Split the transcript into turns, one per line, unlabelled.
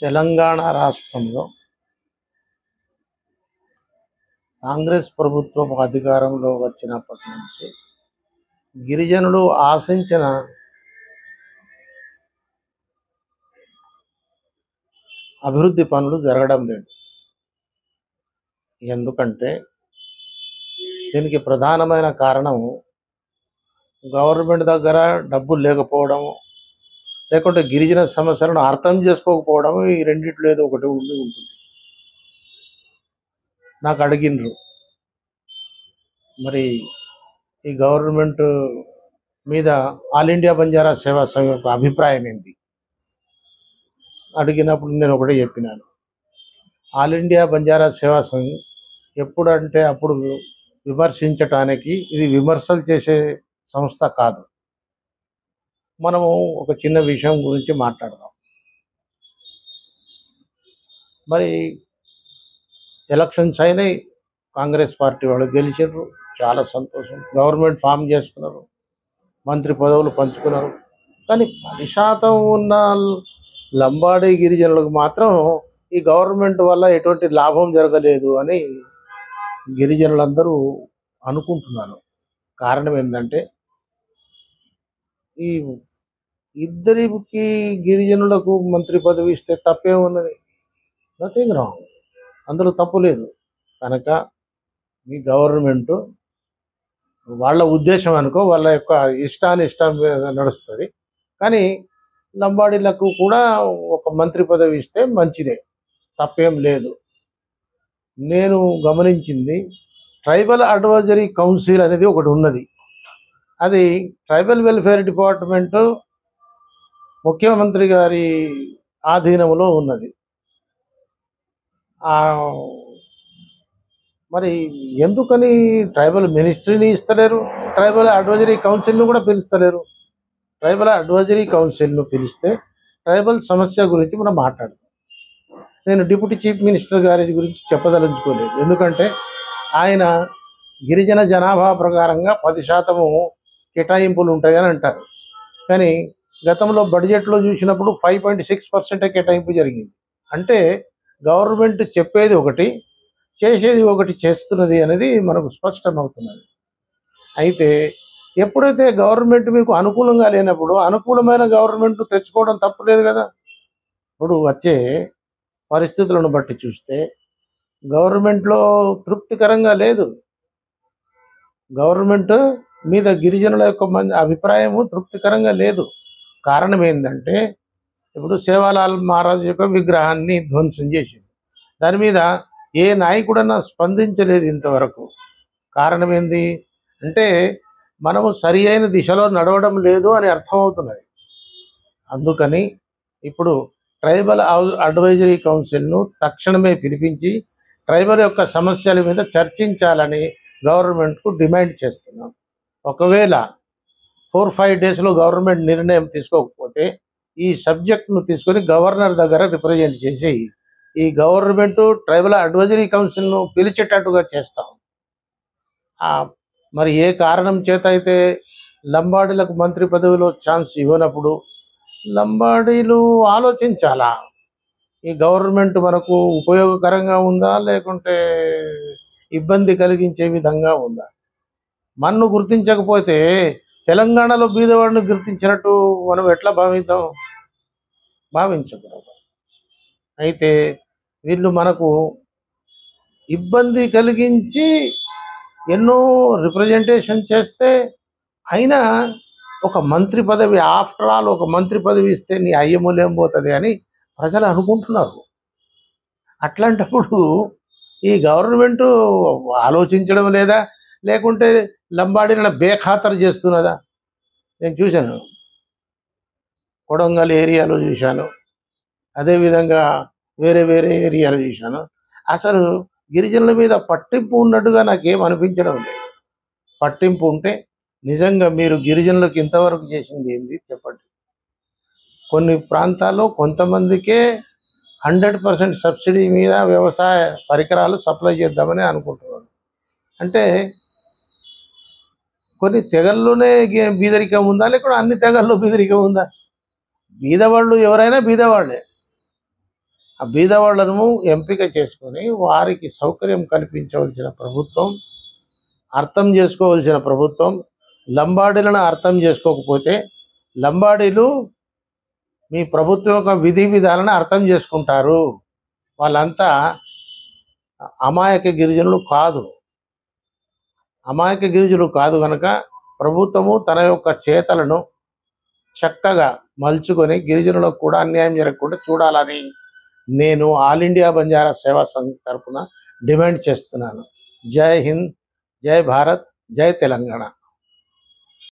తెలంగాణ రాష్ట్రంలో కాంగ్రెస్ ప్రభుత్వం అధికారంలో వచ్చినప్పటి నుంచి గిరిజనులు ఆశించిన అభివృద్ధి పనులు జరగడం లేదు. ఎందుకంటే దీనికి ప్రధానమైన కారణం గవర్నమెంట్ దగ్గర డబ్బులు లేకపోవడం, లేకుంటే గిరిజన సమస్యలను అర్థం చేసుకోకపోవడం. ఈ రెండిట్లో ఏదో ఒకటి ఉంటుంది. నాకు అడిగినరు, మరి ఈ గవర్నమెంట్ మీద ఆల్ ఇండియా బంజారా సేవా సంఘం యొక్క అభిప్రాయం ఏంటి అడిగినప్పుడు నేను ఒకటే చెప్పినాను. ఆల్ ఇండియా బంజారా సేవా సంఘం ఎప్పుడంటే అప్పుడు విమర్శించటానికి, ఇది విమర్శలు చేసే సంస్థ కాదు. మనము ఒక చిన్న విషయం గురించి మాట్లాడదాం. మరి ఎలక్షన్స్ అయినాయి, కాంగ్రెస్ పార్టీ వాళ్ళు గెలిచారు, చాలా సంతోషం. గవర్నమెంట్ ఫామ్ చేసుకున్నారు, మంత్రి పదవులు పంచుకున్నారు. కానీ 10% ఉన్న లంబాడీ గిరిజనులకు మాత్రం ఈ గవర్నమెంట్ వల్ల ఎటువంటి లాభం జరగలేదు అని గిరిజనులందరూ అనుకుంటున్నారు. కారణం ఏంటంటే ఈ ఇద్దరికి గిరిజనులకు మంత్రి పదవి ఇస్తే తప్పే ఉన్నది, నథింగ్ రాంగ్, అందులో తప్పు లేదు. కనుక ఈ గవర్నమెంట్ వాళ్ళ ఉద్దేశం అనుకో, వాళ్ళ యొక్క ఇష్టానిష్టం నడుస్తుంది. కానీ లంబాడీలకు కూడా ఒక మంత్రి పదవి ఇస్తే మంచిదే, తప్పేం లేదు. నేను గమనించింది, ట్రైబల్ అడ్వైజరీ కౌన్సిల్ అనేది ఒకటి ఉన్నది. అది ట్రైబల్ వెల్ఫేర్ డిపార్ట్మెంటు ముఖ్యమంత్రి గారి ఆధీనంలో ఉన్నది. మరి ఎందుకని ట్రైబల్ మినిస్ట్రీని ఇస్తలేరు, ట్రైబల్ అడ్వైజరీ కౌన్సిల్ను కూడా పిలుస్తలేరు? ట్రైబల్ అడ్వైజరీ కౌన్సిల్ను పిలిస్తే ట్రైబల్ సమస్య గురించి మనం మాట్లాడదాం. నేను డిప్యూటీ చీఫ్ మినిస్టర్ గారి గురించి చెప్పదలుచుకోలేదు, ఎందుకంటే ఆయన గిరిజన జనాభా ప్రకారంగా 10% కేటాయింపులు ఉంటాయని అంటారు. కానీ గతంలో బడ్జెట్లో చూసినప్పుడు 5.6% కేటాయింపు జరిగింది. అంటే గవర్నమెంట్ చెప్పేది ఒకటి, చేసేది ఒకటి చేస్తున్నది అనేది మనకు స్పష్టమవుతున్నది. అయితే ఎప్పుడైతే గవర్నమెంట్ మీకు అనుకూలంగా లేనప్పుడు అనుకూలమైన గవర్నమెంట్ తెచ్చుకోవడం తప్పులేదు కదా. ఇప్పుడు వచ్చే పరిస్థితులను బట్టి చూస్తే గవర్నమెంట్లో తృప్తికరంగా లేదు. గవర్నమెంట్ మీద గిరిజనుల యొక్క అభిప్రాయము తృప్తికరంగా లేదు. కారణం ఏంటంటే ఇప్పుడు సేవాలాల్ మహారాజ్ యొక్క విగ్రహాన్ని ధ్వంసం చేసింది, దాని మీద ఏ నాయకుడన్నా స్పందించలేదు ఇంతవరకు. కారణం ఏంది అంటే మనము సరి అయిన దిశలో నడవడం లేదు అని అర్థమవుతున్నది. అందుకని ఇప్పుడు ట్రైబల్ అడ్వైజరీ కౌన్సిల్ను తక్షణమే పిలిపించి ట్రైబల్ యొక్క సమస్యల మీద చర్చించాలని గవర్నమెంట్కు డిమాండ్ చేస్తున్నాం. ఒకవేళ 4-5 డేస్లో గవర్నమెంట్ నిర్ణయం తీసుకోకపోతే ఈ సబ్జెక్ట్ను తీసుకొని గవర్నర్ దగ్గర రిప్రజెంట్ చేసి ఈ గవర్నమెంట్ ట్రైబల్ అడ్వైజరీ కౌన్సిల్ను పిలిచేటట్టుగా చేస్తాం. మరి ఏ కారణం చేత అయితే లంబాడీలకు మంత్రి పదవిలో ఛాన్స్ ఇవ్వనప్పుడు లంబాడీలు ఆలోచించాలా, ఈ గవర్నమెంట్ మనకు ఉపయోగకరంగా ఉందా లేకుంటే ఇబ్బంది కలిగించే విధంగా ఉందా? మన్ను గుర్తించకపోతే తెలంగాణలో బీదవాడిని గుర్తించినట్టు మనం ఎట్లా భావించకూడదు. అయితే వీళ్ళు మనకు ఇబ్బంది కలిగించి ఎన్నో రిప్రజెంటేషన్ చేస్తే అయినా ఒక మంత్రి పదవి, ఆఫ్టర్ ఆల్ ఒక మంత్రి పదవి ఇస్తే నీ అయ్యమూలేం పోతుంది అని ప్రజలు అనుకుంటున్నారు. అట్లాంటప్పుడు ఈ గవర్నమెంట్ ఆలోచించడం లేదా, లేకుంటే లంబాడీలను బేఖాతరు చేస్తున్నదా? నేను చూశాను, కొడంగల్ ఏరియాలో చూశాను, అదేవిధంగా వేరే వేరే ఏరియాలో చూశాను. అసలు గిరిజనుల మీద పట్టింపు ఉన్నట్టుగా నాకేం అనిపించడం లేదు. పట్టింపు ఉంటే నిజంగా మీరు గిరిజనులకు ఇంతవరకు చేసింది ఏంది చెప్పండి. కొన్ని ప్రాంతాల్లో కొంతమందికే 100% సబ్సిడీ మీద వ్యవసాయ పరికరాలు సప్లై చేద్దామని అనుకుంటున్నాను. అంటే కొన్ని తెగల్లోనే బీదరికం ఉందా, లేకపోతే అన్ని తెగల్లో బీదరికం ఉందా? బీదవాళ్ళు ఎవరైనా బీదవాళ్ళే. ఆ బీదవాళ్లను ఎంపిక చేసుకొని వారికి సౌకర్యం కల్పించవలసిన ప్రభుత్వం, అర్థం చేసుకోవలసిన ప్రభుత్వం. లంబాడీలను అర్థం చేసుకోకపోతే లంబాడీలు మీ ప్రభుత్వం యొక్క విధి విధానాలను అర్థం చేసుకుంటారు. వాళ్ళంతా అమాయక గిరిజనులు కాదు. అమాయక గిరిజనులు కాదు కనుక ప్రభుత్వము తన యొక్క చేతలను చక్కగా మలుచుకొని గిరిజనులకు కూడా అన్యాయం జరగకుండా చూడాలని నేను ఆల్ ఇండియా బంజారా సేవా సంఘ్ తరఫున డిమాండ్ చేస్తున్నాను. జై హింద్, జై భారత్, జై తెలంగాణ.